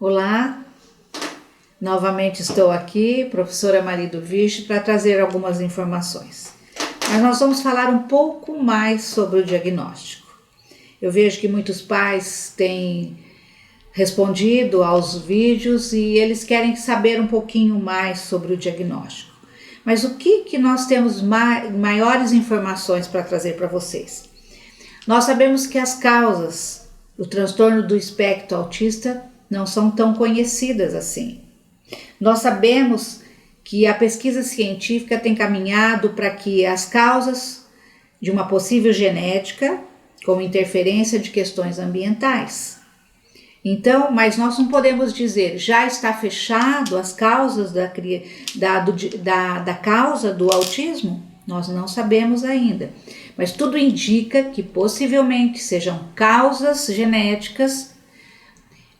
Olá, novamente estou aqui, professora Marido Viche, para trazer algumas informações. Mas nós vamos falar um pouco mais sobre o diagnóstico. Eu vejo que muitos pais têm respondido aos vídeos e eles querem saber um pouquinho mais sobre o diagnóstico. Mas o que nós temos maiores informações para trazer para vocês? Nós sabemos que as causas do transtorno do espectro autista não são tão conhecidas assim. Nós sabemos que a pesquisa científica tem caminhado para que as causas de uma possível genética, com interferência de questões ambientais. Então, mas nós não podemos dizer, já está fechado as causas da causa do autismo? Nós não sabemos ainda, mas tudo indica que possivelmente sejam causas genéticas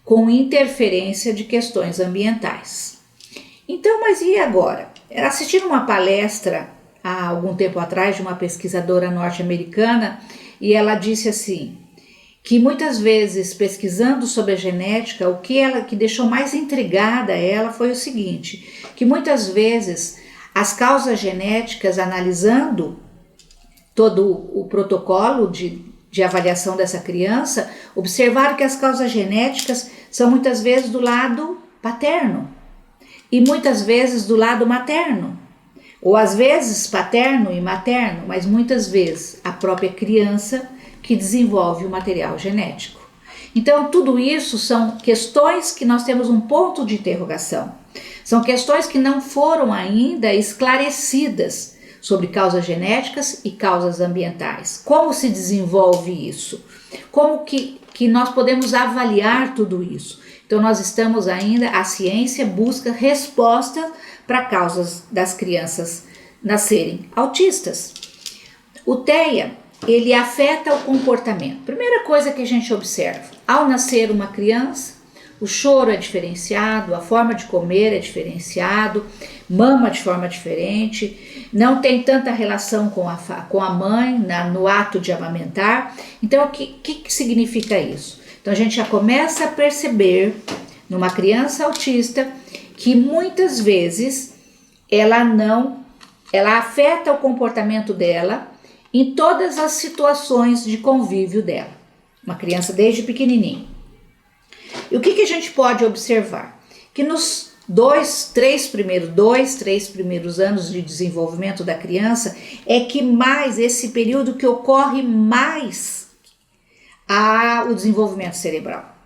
com interferência de questões ambientais. Então, mas e agora? Assistindo uma palestra há algum tempo atrás de uma pesquisadora norte-americana e ela disse assim, que muitas vezes pesquisando sobre a genética, o que deixou mais intrigada ela foi o seguinte, que muitas vezes as causas genéticas, analisando todo o protocolo de avaliação dessa criança, observaram que as causas genéticas são muitas vezes do lado paterno e muitas vezes do lado materno, ou às vezes paterno e materno, mas muitas vezes a própria criança que desenvolve o material genético. Então, tudo isso são questões que nós temos um ponto de interrogação. São questões que não foram ainda esclarecidas sobre causas genéticas e causas ambientais. Como se desenvolve isso? Como que nós podemos avaliar tudo isso? Então, nós estamos ainda, a ciência busca respostas para causas das crianças nascerem autistas. O TEA, ele afeta o comportamento. Primeira coisa que a gente observa, ao nascer uma criança, o choro é diferenciado, a forma de comer é diferenciado, mama de forma diferente, não tem tanta relação com a mãe no ato de amamentar. Então, o que significa isso? Então, a gente já começa a perceber numa criança autista que muitas vezes ela afeta o comportamento dela em todas as situações de convívio dela, uma criança desde pequenininho. E o que a gente pode observar? Que nos 3 primeiros anos de desenvolvimento da criança é que mais esse período que ocorre mais o desenvolvimento cerebral.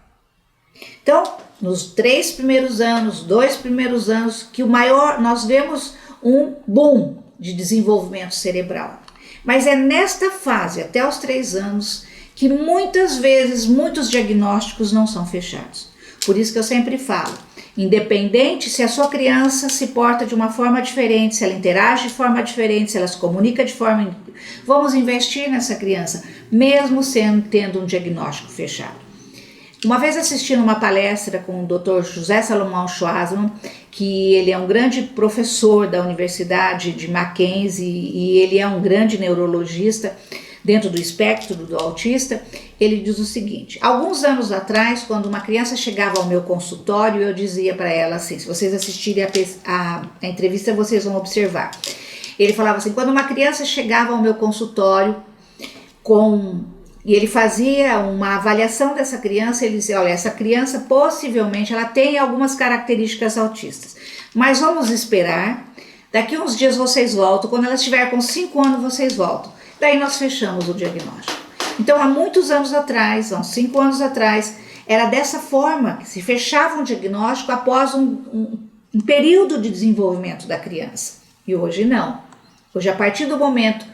Então, nos 3 primeiros anos, 2 primeiros anos, que nós vemos um boom de desenvolvimento cerebral. Mas é nesta fase, até os 3 anos, que muitas vezes muitos diagnósticos não são fechados. Por isso que eu sempre falo, independente se a sua criança se porta de uma forma diferente, se ela interage de forma diferente, se ela se comunica de forma... Vamos investir nessa criança, mesmo tendo um diagnóstico fechado. Uma vez assistindo uma palestra com o Dr. José Salomão Schwarzman, que ele é um grande professor da Universidade de Mackenzie e ele é um grande neurologista dentro do espectro do autista, ele diz o seguinte, alguns anos atrás, quando uma criança chegava ao meu consultório, eu dizia para ela assim, se vocês assistirem a entrevista, vocês vão observar. Ele falava assim, quando uma criança chegava ao meu consultório e ele fazia uma avaliação dessa criança, ele dizia, olha, essa criança possivelmente ela tem algumas características autistas, mas vamos esperar, daqui uns dias vocês voltam, quando ela estiver com 5 anos vocês voltam. Daí nós fechamos o diagnóstico. Então, há muitos anos atrás, há uns 5 anos atrás, era dessa forma que se fechava um diagnóstico após um período de desenvolvimento da criança. E hoje não. Hoje, a partir do momento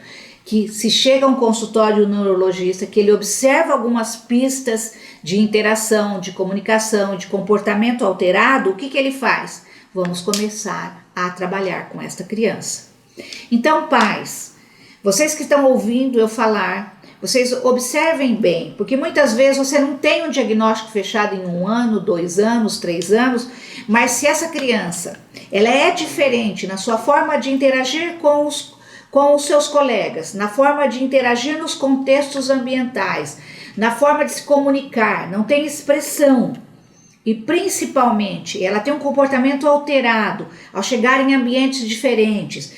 que se chega a um consultório neurologista, que ele observa algumas pistas de interação, de comunicação, de comportamento alterado, o que ele faz? Vamos começar a trabalhar com esta criança. Então, pais, vocês que estão ouvindo eu falar, vocês observem bem, porque muitas vezes você não tem um diagnóstico fechado em 1 ano, 2 anos, 3 anos, mas se essa criança ela é diferente na sua forma de interagir com os seus colegas, na forma de interagir nos contextos ambientais, na forma de se comunicar, não tem expressão, e principalmente ela tem um comportamento alterado ao chegar em ambientes diferentes,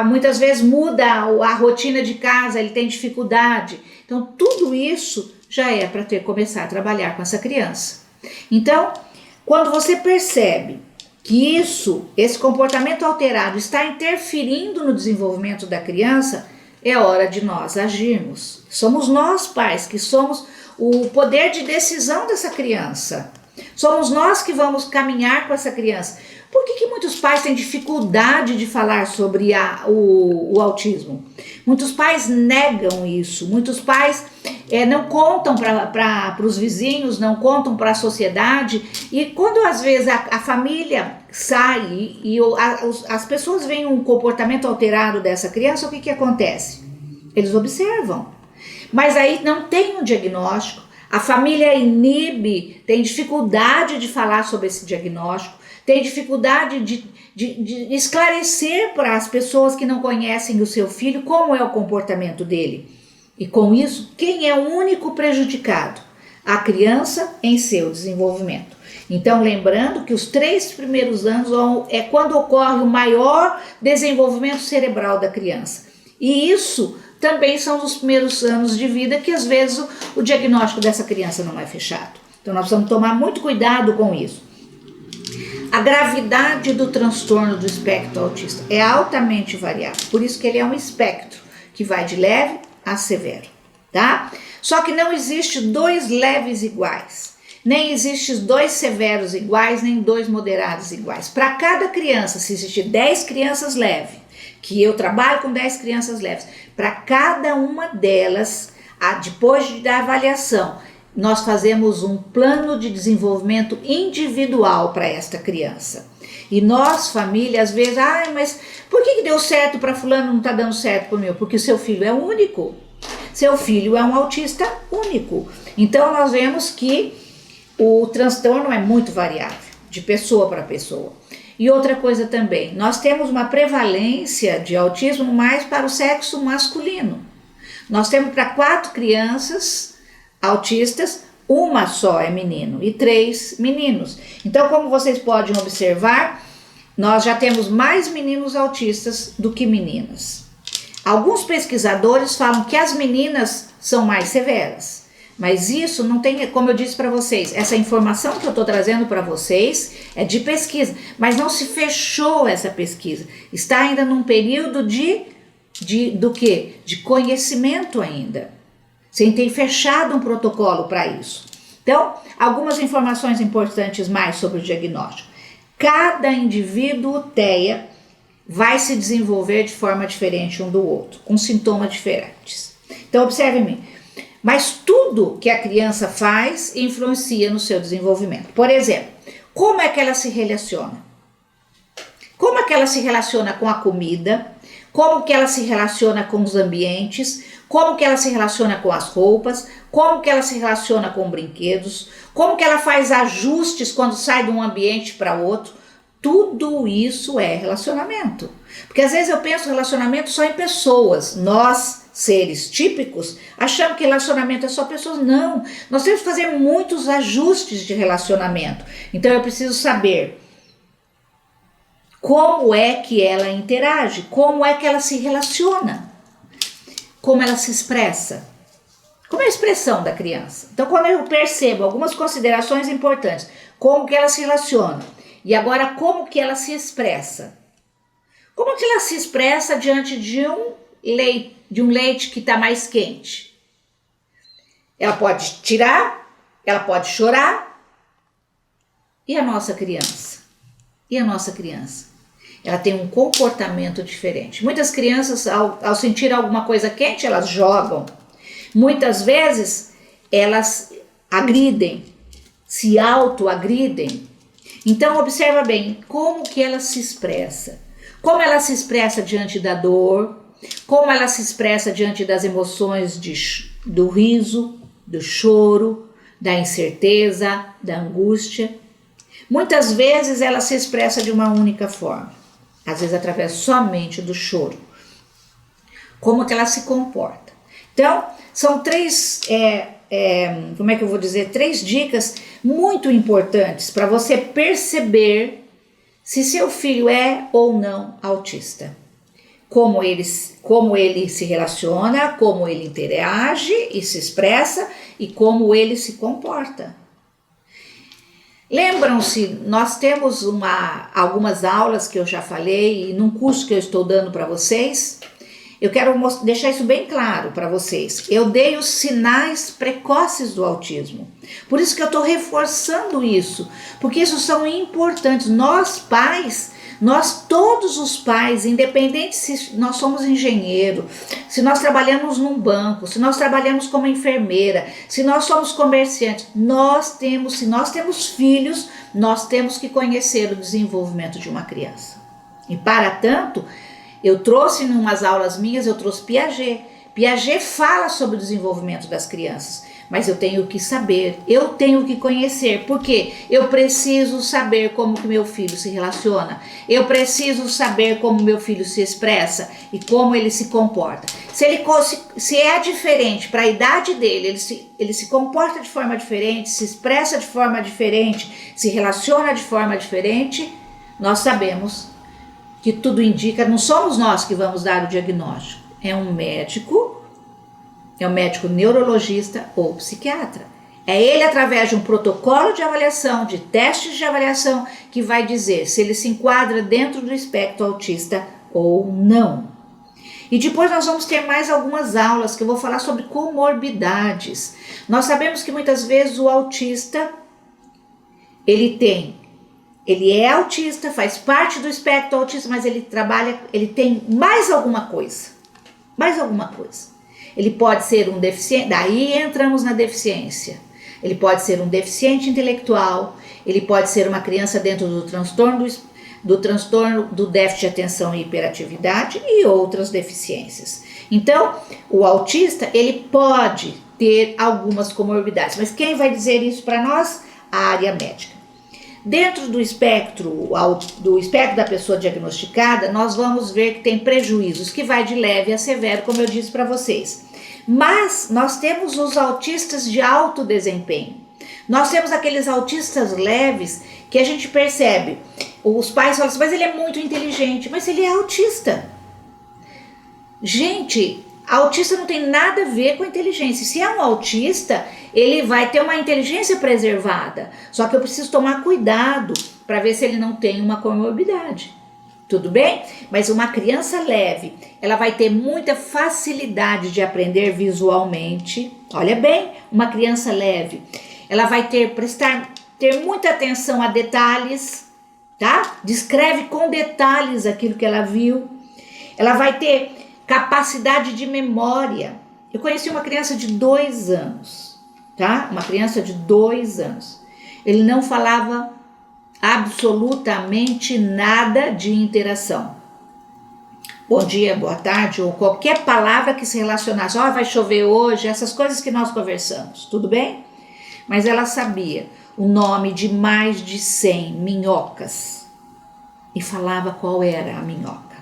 muitas vezes muda a rotina de casa, ele tem dificuldade. Então tudo isso já é para começar a trabalhar com essa criança. Então, quando você percebe que esse comportamento alterado está interferindo no desenvolvimento da criança, é hora de nós agirmos. Somos nós, pais, que somos o poder de decisão dessa criança. Somos nós que vamos caminhar com essa criança. Por que muitos pais têm dificuldade de falar sobre o autismo? Muitos pais negam isso, muitos pais não contam para os vizinhos, não contam para a sociedade, e quando às vezes a família sai e as pessoas veem um comportamento alterado dessa criança, o que acontece? Eles observam, mas aí não tem um diagnóstico, a família inibe, tem dificuldade de falar sobre esse diagnóstico, tem dificuldade de esclarecer para as pessoas que não conhecem o seu filho como é o comportamento dele. E com isso, quem é o único prejudicado? A criança em seu desenvolvimento. Então, lembrando que os 3 primeiros anos é quando ocorre o maior desenvolvimento cerebral da criança. E isso também são os primeiros anos de vida que às vezes o diagnóstico dessa criança não é fechado. Então, nós precisamos tomar muito cuidado com isso. A gravidade do transtorno do espectro autista é altamente variável, por isso que ele é um espectro que vai de leve a severo, tá? Só que não existe 2 leves iguais, nem existe 2 severos iguais, nem 2 moderados iguais. Para cada criança, se existir 10 crianças leves, que eu trabalho com 10 crianças leves, para cada uma delas, depois da avaliação, nós fazemos um plano de desenvolvimento individual para esta criança. E nós, família, às vezes, mas por que deu certo para fulano, não está dando certo para o meu? Porque o seu filho é único. Seu filho é um autista único. Então, nós vemos que o transtorno é muito variável, de pessoa para pessoa. E outra coisa também, nós temos uma prevalência de autismo mais para o sexo masculino. Nós temos para 4 crianças autistas, uma só é menino e 3 meninos. Então, como vocês podem observar, nós já temos mais meninos autistas do que meninas. Alguns pesquisadores falam que as meninas são mais severas, mas isso não tem, como eu disse para vocês, essa informação que eu estou trazendo para vocês é de pesquisa, mas não se fechou essa pesquisa. Está ainda num período do quê? De conhecimento ainda. Sem ter fechado um protocolo para isso. Então, algumas informações importantes mais sobre o diagnóstico. Cada indivíduo TEA vai se desenvolver de forma diferente um do outro, com sintomas diferentes. Então, observe-me. Mas tudo que a criança faz influencia no seu desenvolvimento. Por exemplo, como é que ela se relaciona? Como é que ela se relaciona com a comida? Como que ela se relaciona com os ambientes? Como que ela se relaciona com as roupas? Como que ela se relaciona com brinquedos? Como que ela faz ajustes quando sai de um ambiente para outro? Tudo isso é relacionamento. Porque às vezes eu penso relacionamento só em pessoas. Nós, seres típicos, achamos que relacionamento é só pessoas. Não, nós temos que fazer muitos ajustes de relacionamento. Então eu preciso saber como é que ela interage, como é que ela se relaciona, como ela se expressa, como é a expressão da criança. Então, quando eu percebo algumas considerações importantes, como que ela se relaciona, e agora como que ela se expressa. Como que ela se expressa diante de um leite que está mais quente? Ela pode tirar, ela pode chorar. E a nossa criança? E a nossa criança? Ela tem um comportamento diferente. Muitas crianças, ao sentir alguma coisa quente, elas jogam. Muitas vezes, elas agridem, se autoagridem. Então, observa bem como que ela se expressa. Como ela se expressa diante da dor, como ela se expressa diante das emoções do riso, do choro, da incerteza, da angústia. Muitas vezes ela se expressa de uma única forma, às vezes através somente do choro. Como que ela se comporta. Então, são 3 como é que eu vou dizer, 3 dicas muito importantes para você perceber se seu filho é ou não autista. Como ele se relaciona, como ele interage e se expressa e como ele se comporta. Lembram-se, nós temos algumas aulas que eu já falei e num curso que eu estou dando para vocês. Eu quero deixar isso bem claro para vocês. Eu dei os sinais precoces do autismo. Por isso que eu estou reforçando isso, porque isso são importantes. Nós pais, nós todos os pais, independente se nós somos engenheiro, se nós trabalhamos num banco, se nós trabalhamos como enfermeira, se nós somos comerciantes, se nós temos filhos, nós temos que conhecer o desenvolvimento de uma criança. E para tanto, eu trouxe em umas aulas minhas, eu trouxe Piaget. Piaget fala sobre o desenvolvimento das crianças, mas eu tenho que saber, eu tenho que conhecer, porque eu preciso saber como que meu filho se relaciona, eu preciso saber como meu filho se expressa e como ele se comporta. Se é diferente para a idade dele, ele se comporta de forma diferente, se expressa de forma diferente, se relaciona de forma diferente, nós sabemos que tudo indica, não somos nós que vamos dar o diagnóstico, é um médico neurologista ou psiquiatra. É ele, através de um protocolo de avaliação, de testes de avaliação, que vai dizer se ele se enquadra dentro do espectro autista ou não. E depois nós vamos ter mais algumas aulas que eu vou falar sobre comorbidades. Nós sabemos que muitas vezes o autista, ele é autista, faz parte do espectro autista, mas ele tem mais alguma coisa. Ele pode ser um deficiente, daí entramos na deficiência. Ele pode ser um deficiente intelectual, ele pode ser uma criança dentro do transtorno do déficit de atenção e hiperatividade e outras deficiências. Então, o autista, ele pode ter algumas comorbidades, mas quem vai dizer isso para nós? A área médica. Dentro do espectro da pessoa diagnosticada, nós vamos ver que tem prejuízos, que vai de leve a severo, como eu disse para vocês. Mas nós temos os autistas de alto desempenho. Nós temos aqueles autistas leves que a gente percebe. Os pais falam assim, mas ele é muito inteligente, mas ele é autista. Gente, autista não tem nada a ver com inteligência. Se é um autista, ele vai ter uma inteligência preservada. Só que eu preciso tomar cuidado para ver se ele não tem uma comorbidade. Tudo bem? Mas uma criança leve, ela vai ter muita facilidade de aprender visualmente. Olha bem, uma criança leve, ela vai ter muita atenção a detalhes, tá? Descreve com detalhes aquilo que ela viu. Ela vai ter capacidade de memória. Eu conheci uma criança de 2 anos, tá? Uma criança de 2 anos. Ele não falava absolutamente nada de interação. Bom dia, boa tarde, ou qualquer palavra que se relacionasse. Vai chover hoje, essas coisas que nós conversamos, tudo bem? Mas ela sabia o nome de mais de 100 minhocas e falava qual era a minhoca.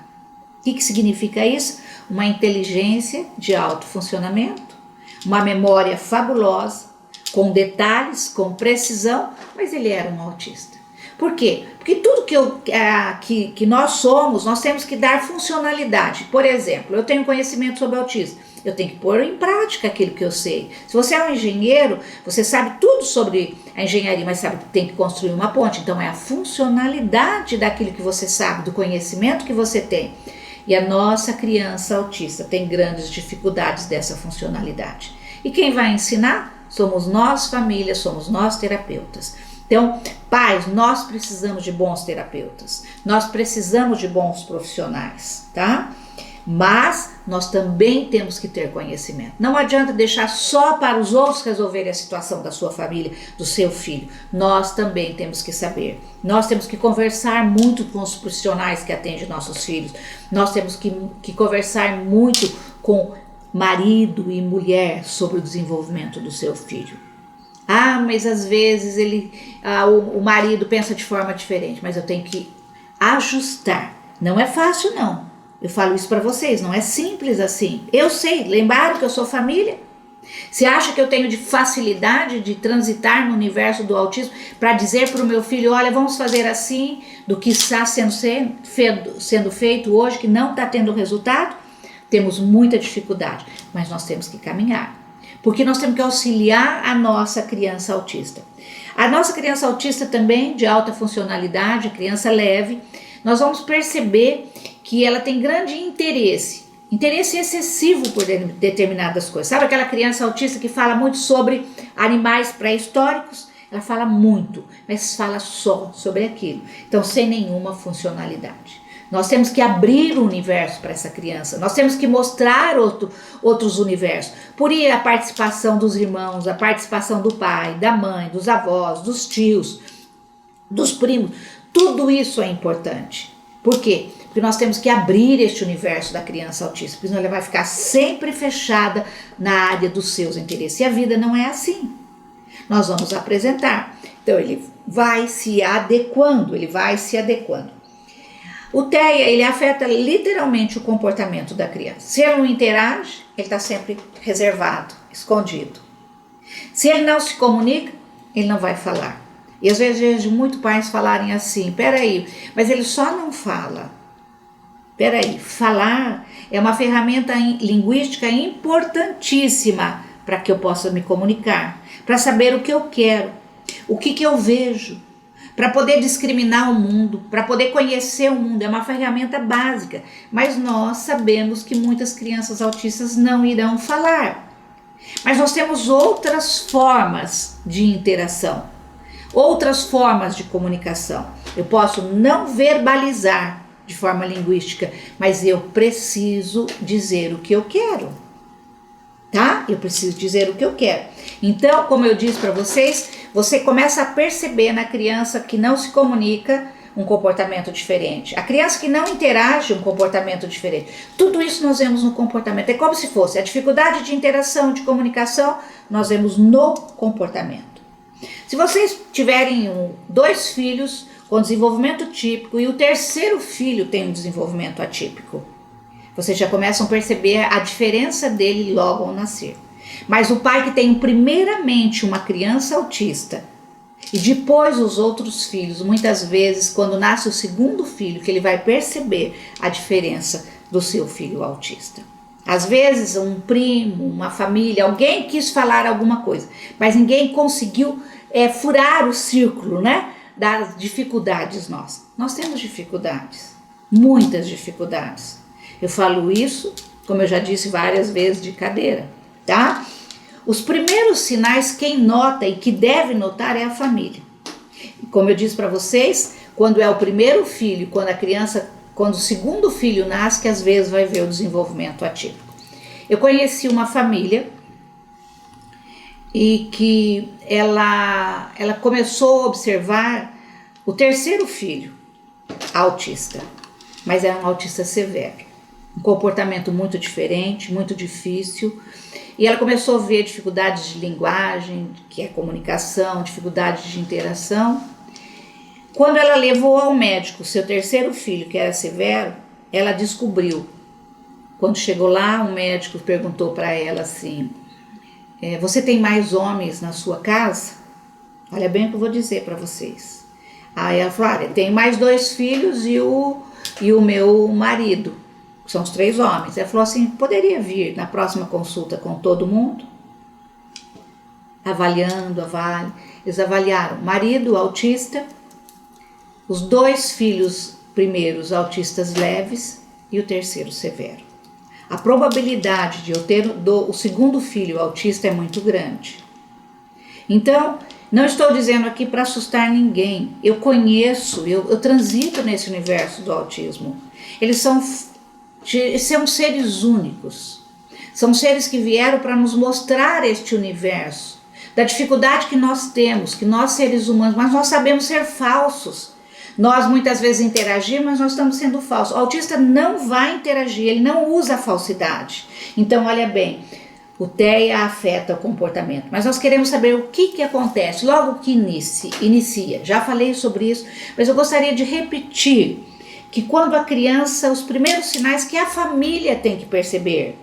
O que significa isso? Uma inteligência de alto funcionamento, uma memória fabulosa, com detalhes, com precisão, mas ele era um autista. Por quê? Porque tudo que nós somos, nós temos que dar funcionalidade. Por exemplo, eu tenho conhecimento sobre autismo, eu tenho que pôr em prática aquilo que eu sei. Se você é um engenheiro, você sabe tudo sobre a engenharia, mas sabe que tem que construir uma ponte. Então é a funcionalidade daquilo que você sabe, do conhecimento que você tem. E a nossa criança autista tem grandes dificuldades dessa funcionalidade. E quem vai ensinar? Somos nós, família, somos nós, terapeutas. Então, pais, nós precisamos de bons terapeutas, nós precisamos de bons profissionais, tá? Mas nós também temos que ter conhecimento. Não adianta deixar só para os outros resolverem a situação da sua família, do seu filho. Nós também temos que saber. Nós temos que conversar muito com os profissionais que atendem nossos filhos. Nós temos que conversar muito com marido e mulher sobre o desenvolvimento do seu filho. Mas às vezes o marido pensa de forma diferente, mas eu tenho que ajustar. Não é fácil, não. Eu falo isso para vocês, não é simples assim. Eu sei, lembraram que eu sou família? Você acha que eu tenho de facilidade de transitar no universo do autismo para dizer para o meu filho, olha, vamos fazer assim, do que está sendo feito hoje, que não está tendo resultado? Temos muita dificuldade, mas nós temos que caminhar, porque nós temos que auxiliar a nossa criança autista. A nossa criança autista também, de alta funcionalidade, criança leve, nós vamos perceber que ela tem grande interesse excessivo por determinadas coisas. Sabe aquela criança autista que fala muito sobre animais pré-históricos? Ela fala muito, mas fala só sobre aquilo, então sem nenhuma funcionalidade. Nós temos que abrir o universo para essa criança, nós temos que mostrar outros universos. Por aí a participação dos irmãos, a participação do pai, da mãe, dos avós, dos tios, dos primos, tudo isso é importante. Por quê? Porque nós temos que abrir este universo da criança autista, porque senão ela vai ficar sempre fechada na área dos seus interesses. E a vida não é assim. Nós vamos apresentar. Então ele vai se adequando, O TEA, ele afeta literalmente o comportamento da criança. Se ele não interage, ele está sempre reservado, escondido. Se ele não se comunica, ele não vai falar. E às vezes eu vejo muitos pais falarem assim, peraí, mas ele só não fala. Peraí, falar é uma ferramenta linguística importantíssima para que eu possa me comunicar, para saber o que eu quero, o que eu vejo, para poder discriminar o mundo, para poder conhecer o mundo. É uma ferramenta básica, mas nós sabemos que muitas crianças autistas não irão falar. Mas nós temos outras formas de interação, outras formas de comunicação. Eu posso não verbalizar de forma linguística, mas eu preciso dizer o que eu quero, tá? Eu preciso dizer o que eu quero. Então, como eu disse para vocês, você começa a perceber na criança que não se comunica um comportamento diferente. A criança que não interage um comportamento diferente. Tudo isso nós vemos no comportamento. É como se fosse a dificuldade de interação, de comunicação, nós vemos no comportamento. Se vocês tiverem 2 filhos com desenvolvimento típico e o terceiro filho tem um desenvolvimento atípico, vocês já começam a perceber a diferença dele logo ao nascer. Mas o pai que tem primeiramente uma criança autista e depois os outros filhos, muitas vezes quando nasce o segundo filho, que ele vai perceber a diferença do seu filho autista. Às vezes um primo, uma família, alguém quis falar alguma coisa, mas ninguém conseguiu furar o círculo, né? Das dificuldades nossas. Nós temos dificuldades, muitas dificuldades. Eu falo isso, como eu já disse várias vezes, de cadeira, tá? Os primeiros sinais, quem nota e que deve notar é a família. Como eu disse para vocês, quando é o primeiro filho, quando o segundo filho nasce, que às vezes vai ver o desenvolvimento atípico. Eu conheci uma família e que ela começou a observar o terceiro filho autista, mas era um autista severo, um comportamento muito diferente, muito difícil, e ela começou a ver dificuldades de linguagem, que é comunicação, dificuldades de interação. Quando ela levou ao médico seu terceiro filho, que era severo, ela descobriu. Quando chegou lá, o médico perguntou para ela assim, você tem mais homens na sua casa? Olha bem o que eu vou dizer para vocês. Aí ela falou, olha, tem mais 2 filhos e o meu marido, que são os 3 homens. Ela falou assim, poderia vir na próxima consulta com todo mundo? Eles avaliaram o marido autista, os 2 filhos primeiros autistas leves e o terceiro severo. A probabilidade de eu ter o segundo filho autista é muito grande. Então, não estou dizendo aqui para assustar ninguém. Eu conheço, eu transito nesse universo do autismo. Eles são seres únicos. São seres que vieram para nos mostrar este universo, da dificuldade que nós temos, que nós seres humanos, mas nós sabemos ser falsos. Nós muitas vezes interagimos, mas nós estamos sendo falsos. O autista não vai interagir, ele não usa a falsidade. Então, olha bem, o TEA afeta o comportamento. Mas nós queremos saber o que acontece logo que inicia. Já falei sobre isso, mas eu gostaria de repetir que quando a criança, os primeiros sinais que a família tem que perceber,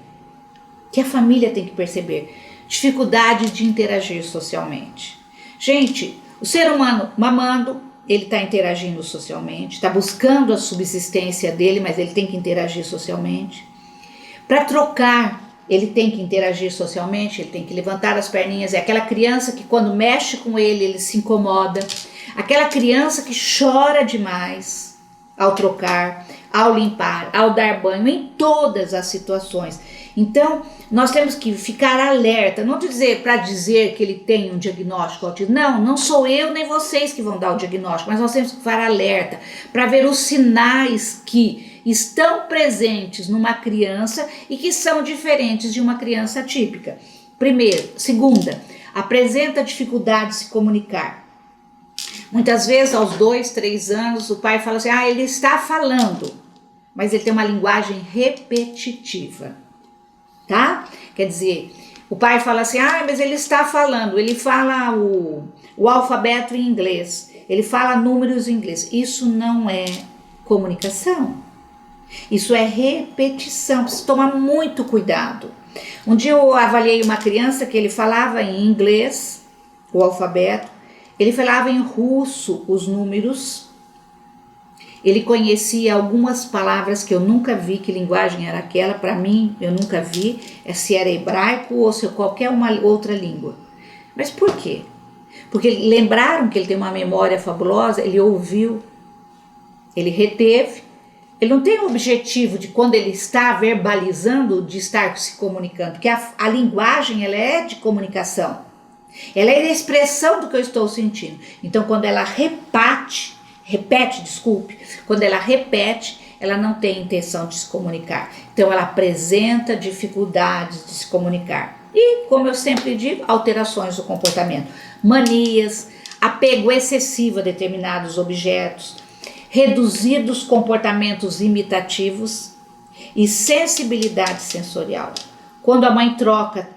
dificuldade de interagir socialmente. Gente, o ser humano mamando, ele está interagindo socialmente, está buscando a subsistência dele, mas ele tem que interagir socialmente. Para trocar, ele tem que interagir socialmente, ele tem que levantar as perninhas. É aquela criança que quando mexe com ele se incomoda. Aquela criança que chora demais ao trocar, ao limpar, ao dar banho, em todas as situações. Então, nós temos que ficar alerta, não para dizer que ele tem um diagnóstico autismo. Não sou eu nem vocês que vão dar o diagnóstico, mas nós temos que ficar alerta para ver os sinais que estão presentes numa criança e que são diferentes de uma criança atípica. Primeiro, segunda, apresenta dificuldade de se comunicar. Muitas vezes, aos 2, 3 anos, o pai fala assim, ele está falando, mas ele tem uma linguagem repetitiva, tá? Quer dizer, o pai fala assim, mas ele está falando, ele fala o alfabeto em inglês, ele fala números em inglês. Isso não é comunicação, isso é repetição, precisa tomar muito cuidado. Um dia eu avaliei uma criança que ele falava em inglês, o alfabeto, ele falava em russo os números, ele conhecia algumas palavras que eu nunca vi, que linguagem era aquela, para mim eu nunca vi, se era hebraico ou se qualquer uma outra língua. Mas por quê? Porque lembraram que ele tem uma memória fabulosa, ele ouviu, ele reteve, ele não tem o objetivo de quando ele está verbalizando, de estar se comunicando, porque a linguagem ela é de comunicação. Ela é a expressão do que eu estou sentindo. Então, quando ela quando ela repete, ela não tem intenção de se comunicar. Então, ela apresenta dificuldades de se comunicar. E, como eu sempre digo, alterações do comportamento. Manias, apego excessivo a determinados objetos, reduzidos comportamentos imitativos e sensibilidade sensorial. Quando a mãe troca,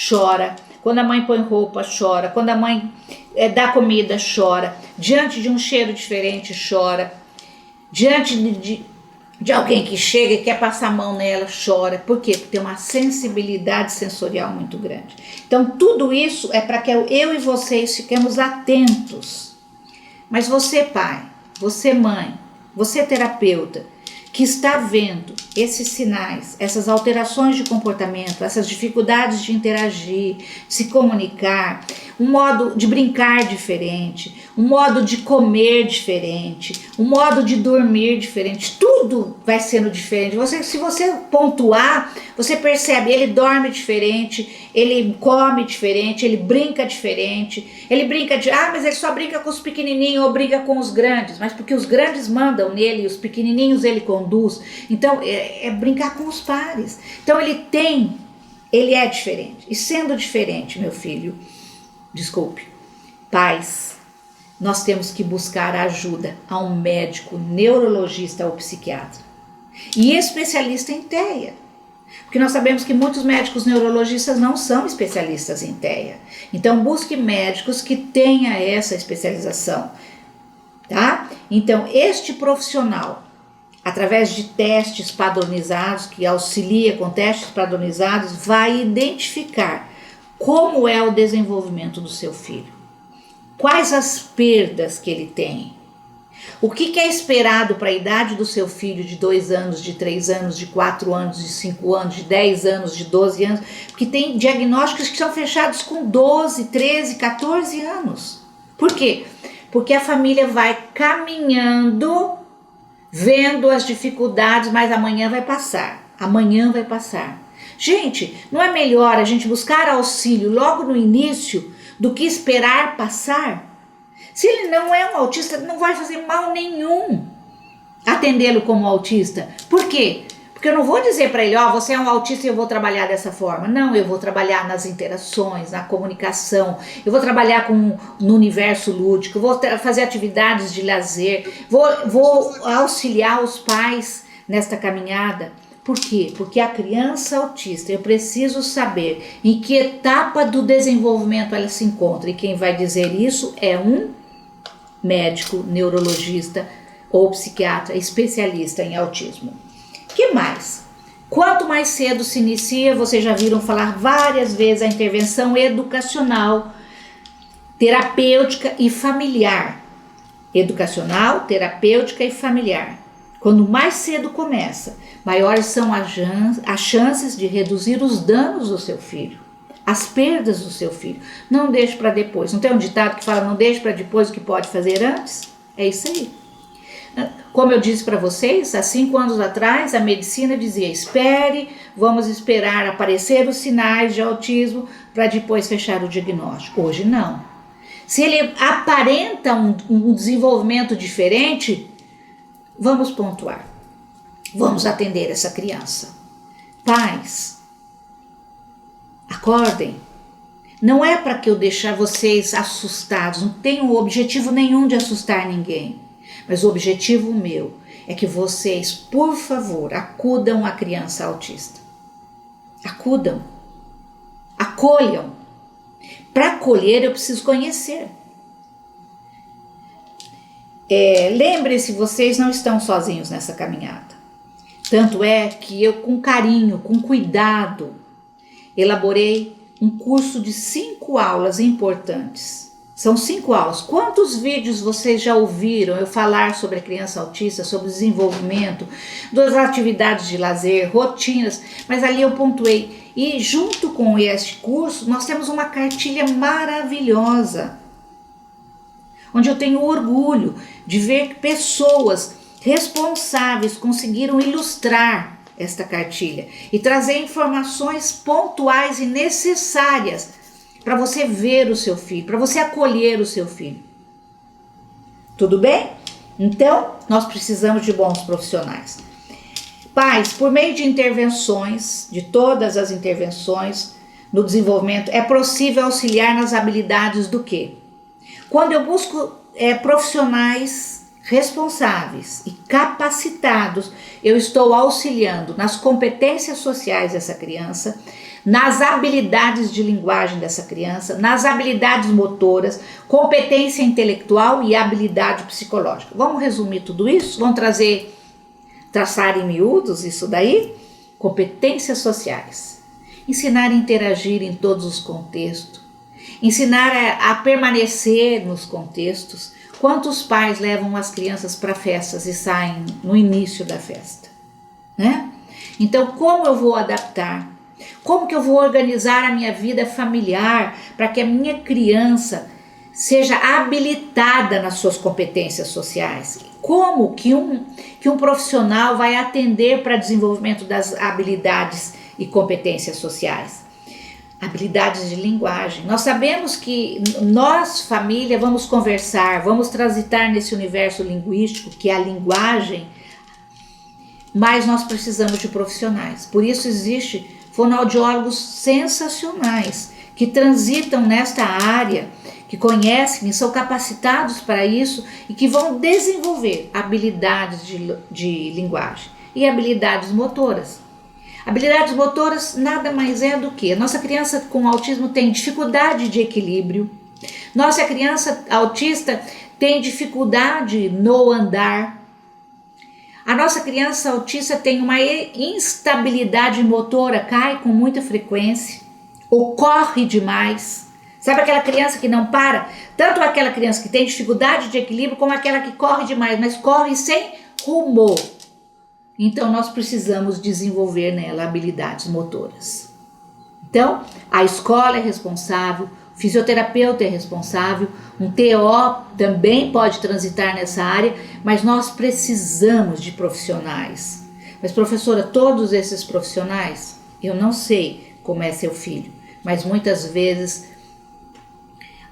chora. Quando a mãe põe roupa, chora. Quando a mãe dá comida, chora. Diante de um cheiro diferente, chora. Diante de alguém que chega e quer passar a mão nela, chora. Por quê? Porque tem uma sensibilidade sensorial muito grande. Então, tudo isso é para que eu e vocês fiquemos atentos. Mas você, pai, você, mãe, você, terapeuta, que está vendo esses sinais, essas alterações de comportamento, essas dificuldades de interagir, de se comunicar, um modo de brincar diferente, um modo de comer diferente, um modo de dormir diferente, tudo vai sendo diferente. Se você pontuar, você percebe, ele dorme diferente, ele come diferente, ele brinca diferente, ele brinca mas ele só brinca com os pequenininhos ou brinca com os grandes, mas porque os grandes mandam nele e os pequenininhos ele conduz. Então, é brincar com os pares. Então, ele é diferente. E sendo diferente, meu filho, pais, nós temos que buscar ajuda a um médico neurologista ou psiquiatra e especialista em TEA, porque nós sabemos que muitos médicos neurologistas não são especialistas em TEA. Então busque médicos que tenham essa especialização, tá? Então este profissional, através de testes padronizados, que auxilia com testes padronizados, vai identificar como é o desenvolvimento do seu filho, quais as perdas que ele tem, o que é esperado para a idade do seu filho de 2 anos, de 3 anos, de 4 anos, de 5 anos, de 10 anos, de 12 anos, porque tem diagnósticos que são fechados com 12, 13, 14 anos. Por quê? Porque a família vai caminhando, vendo as dificuldades, mas amanhã vai passar. Gente, não é melhor a gente buscar auxílio logo no início do que esperar passar? Se ele não é um autista, não vai fazer mal nenhum atendê-lo como autista. Por quê? Porque eu não vou dizer para ele, você é um autista e eu vou trabalhar dessa forma. Não, eu vou trabalhar nas interações, na comunicação, eu vou trabalhar no universo lúdico, vou fazer atividades de lazer, vou auxiliar os pais nesta caminhada. Por quê? Porque a criança autista, eu preciso saber em que etapa do desenvolvimento ela se encontra. E quem vai dizer isso é um médico, neurologista ou psiquiatra especialista em autismo. Que mais? Quanto mais cedo se inicia, vocês já viram falar várias vezes a intervenção educacional, terapêutica e familiar. Educacional, terapêutica e familiar. Quando mais cedo começa, maiores são as chances de reduzir os danos do seu filho, as perdas do seu filho. Não deixe para depois. Não tem um ditado que fala, não deixe para depois o que pode fazer antes? É isso aí. Como eu disse para vocês, há 5 anos atrás, a medicina dizia, espere, vamos esperar aparecer os sinais de autismo para depois fechar o diagnóstico. Hoje não. Se ele aparenta um desenvolvimento diferente, vamos pontuar. Vamos atender essa criança. Pais, acordem. Não é para que eu deixar vocês assustados, não tenho objetivo nenhum de assustar ninguém. Mas o objetivo meu é que vocês, por favor, acudam a criança autista. Acudam. Acolham. Para acolher, eu preciso conhecer. Lembre-se, vocês não estão sozinhos nessa caminhada. Tanto é que eu, com carinho, com cuidado, elaborei um curso de 5 aulas importantes. São 5 aulas. Quantos vídeos vocês já ouviram eu falar sobre a criança autista, sobre o desenvolvimento, das atividades de lazer, rotinas, mas ali eu pontuei. E junto com este curso, nós temos uma cartilha maravilhosa, onde eu tenho orgulho de ver que pessoas responsáveis conseguiram ilustrar esta cartilha e trazer informações pontuais e necessárias para você ver o seu filho, para você acolher o seu filho. Tudo bem? Então, nós precisamos de bons profissionais. Pais, por meio de intervenções, de todas as intervenções no desenvolvimento, é possível auxiliar nas habilidades do quê? Quando eu busco profissionais responsáveis e capacitados, eu estou auxiliando nas competências sociais dessa criança, nas habilidades de linguagem dessa criança, nas habilidades motoras, competência intelectual e habilidade psicológica. Vamos resumir tudo isso? Vamos traçar em miúdos isso daí? Competências sociais. Ensinar a interagir em todos os contextos. Ensinar a permanecer nos contextos. Quantos pais levam as crianças para festas e saem no início da festa? Né? Então, como eu vou adaptar? Como que eu vou organizar a minha vida familiar para que a minha criança seja habilitada nas suas competências sociais? Como que um profissional vai atender para desenvolvimento das habilidades e competências sociais? Habilidades de linguagem. Nós sabemos que nós, família, vamos conversar, vamos transitar nesse universo linguístico que é a linguagem, mas nós precisamos de profissionais. Por isso existe fonoaudiólogos sensacionais que transitam nesta área, que conhecem e são capacitados para isso e que vão desenvolver habilidades de linguagem e habilidades motoras. Habilidades motoras nada mais é do que nossa criança com autismo tem dificuldade de equilíbrio, nossa criança autista tem dificuldade no andar, a nossa criança autista tem uma instabilidade motora, cai com muita frequência, ou corre demais. Sabe aquela criança que não para? Tanto aquela criança que tem dificuldade de equilíbrio como aquela que corre demais, mas corre sem rumo. Então, nós precisamos desenvolver nela habilidades motoras. Então, a escola é responsável, o fisioterapeuta é responsável, um TO também pode transitar nessa área, mas nós precisamos de profissionais. Mas, professora, todos esses profissionais, eu não sei como é seu filho, mas muitas vezes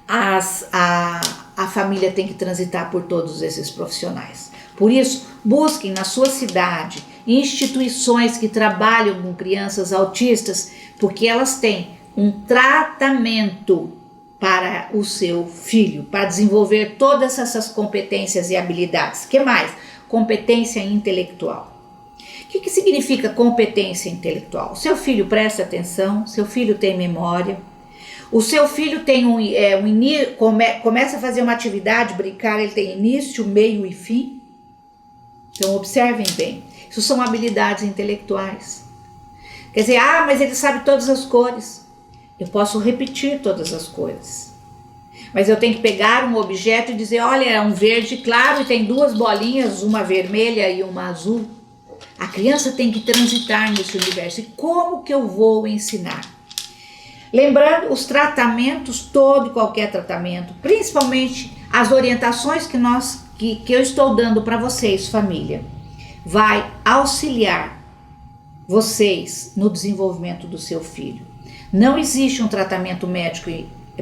a família tem que transitar por todos esses profissionais. Por isso, busquem na sua cidade instituições que trabalham com crianças autistas, porque elas têm um tratamento para o seu filho, para desenvolver todas essas competências e habilidades. O que mais? Competência intelectual. O que significa competência intelectual? Seu filho presta atenção, seu filho tem memória, o seu filho tem começa a fazer uma atividade, brincar, ele tem início, meio e fim. Então, observem bem, isso são habilidades intelectuais. Quer dizer, mas ele sabe todas as cores. Eu posso repetir todas as cores. Mas eu tenho que pegar um objeto e dizer, olha, é um verde claro e tem duas bolinhas, uma vermelha e uma azul. A criança tem que transitar nesse universo. E como que eu vou ensinar? Lembrando, os tratamentos, todo e qualquer tratamento, principalmente as orientações que eu estou dando para vocês, família, vai auxiliar vocês no desenvolvimento do seu filho. Não existe um tratamento médico,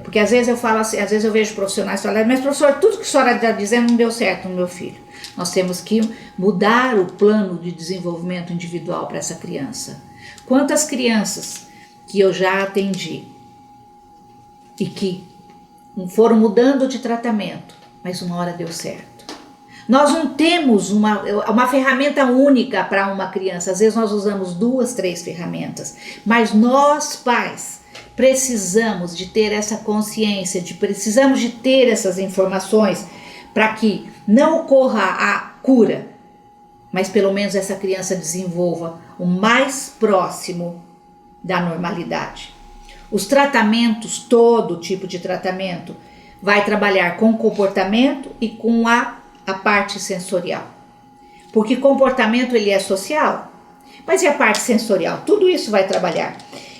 porque às vezes eu falo assim, às vezes eu vejo profissionais falando, mas professor, tudo que a senhora está dizendo não deu certo no meu filho. Nós temos que mudar o plano de desenvolvimento individual para essa criança. Quantas crianças que eu já atendi e que foram mudando de tratamento, mas uma hora deu certo. Nós não temos uma ferramenta única para uma criança, às vezes nós usamos 2, 3 ferramentas, mas nós pais precisamos de ter essa consciência, precisamos de ter essas informações para que não ocorra a cura, mas pelo menos essa criança desenvolva o mais próximo da normalidade. Os tratamentos, todo tipo de tratamento, vai trabalhar com o comportamento e com a parte sensorial. Porque comportamento ele é social, mas e a parte sensorial? Tudo isso vai trabalhar.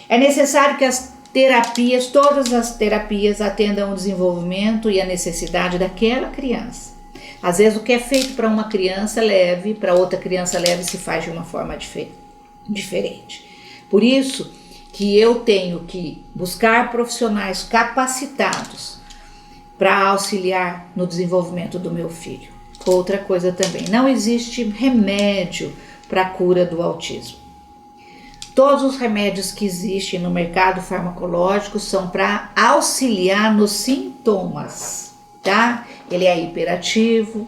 É necessário que as terapias, todas as terapias atendam o desenvolvimento e a necessidade daquela criança. Às vezes o que é feito para uma criança leve, para outra criança leve se faz de uma forma diferente. Por isso que eu tenho que buscar profissionais capacitados para auxiliar no desenvolvimento do meu filho. Outra coisa também, não existe remédio para a cura do autismo. Todos os remédios que existem no mercado farmacológico são para auxiliar nos sintomas, tá? Ele é hiperativo,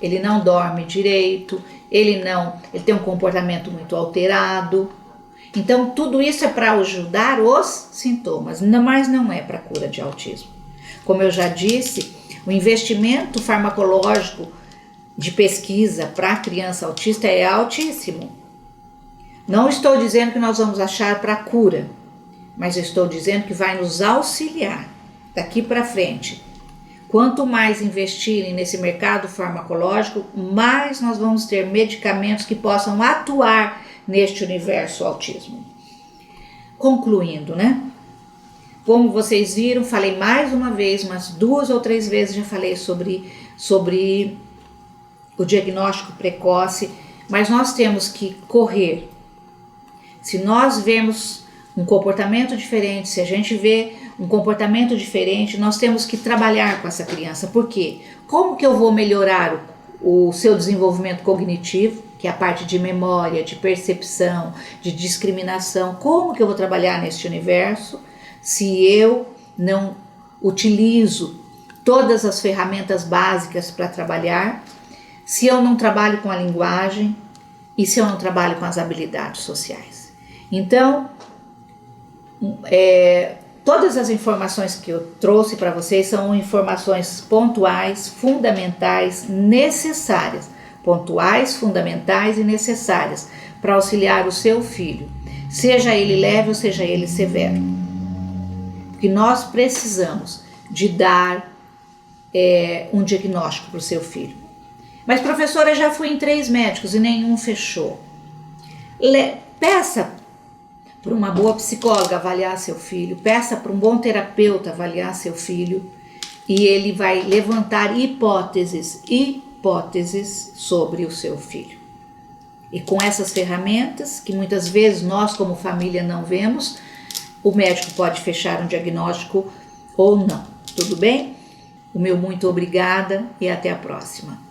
ele não dorme direito, ele tem um comportamento muito alterado. Então tudo isso é para ajudar os sintomas, mas não é para a cura de autismo. Como eu já disse, o investimento farmacológico de pesquisa para a criança autista é altíssimo. Não estou dizendo que nós vamos achar para a cura, mas estou dizendo que vai nos auxiliar daqui para frente. Quanto mais investirem nesse mercado farmacológico, mais nós vamos ter medicamentos que possam atuar neste universo autismo. Concluindo, né? Como vocês viram, falei mais uma vez, umas 2 ou 3 vezes já falei sobre o diagnóstico precoce, mas nós temos que correr. Se nós vemos um comportamento diferente, se a gente vê um comportamento diferente, nós temos que trabalhar com essa criança. Por quê? Como que eu vou melhorar o seu desenvolvimento cognitivo, que é a parte de memória, de percepção, de discriminação? Como que eu vou trabalhar neste universo se eu não utilizo todas as ferramentas básicas para trabalhar, se eu não trabalho com a linguagem e se eu não trabalho com as habilidades sociais? Então, todas as informações que eu trouxe para vocês são informações pontuais, fundamentais, necessárias. Pontuais, fundamentais e necessárias para auxiliar o seu filho, seja ele leve ou seja ele severo. Porque nós precisamos de dar um diagnóstico para o seu filho. Mas professora, já fui em 3 médicos e nenhum fechou. Peça para uma boa psicóloga avaliar seu filho, peça para um bom terapeuta avaliar seu filho e ele vai levantar hipóteses sobre o seu filho. E com essas ferramentas, que muitas vezes nós como família não vemos, o médico pode fechar um diagnóstico ou não. Tudo bem? O meu muito obrigada e até a próxima.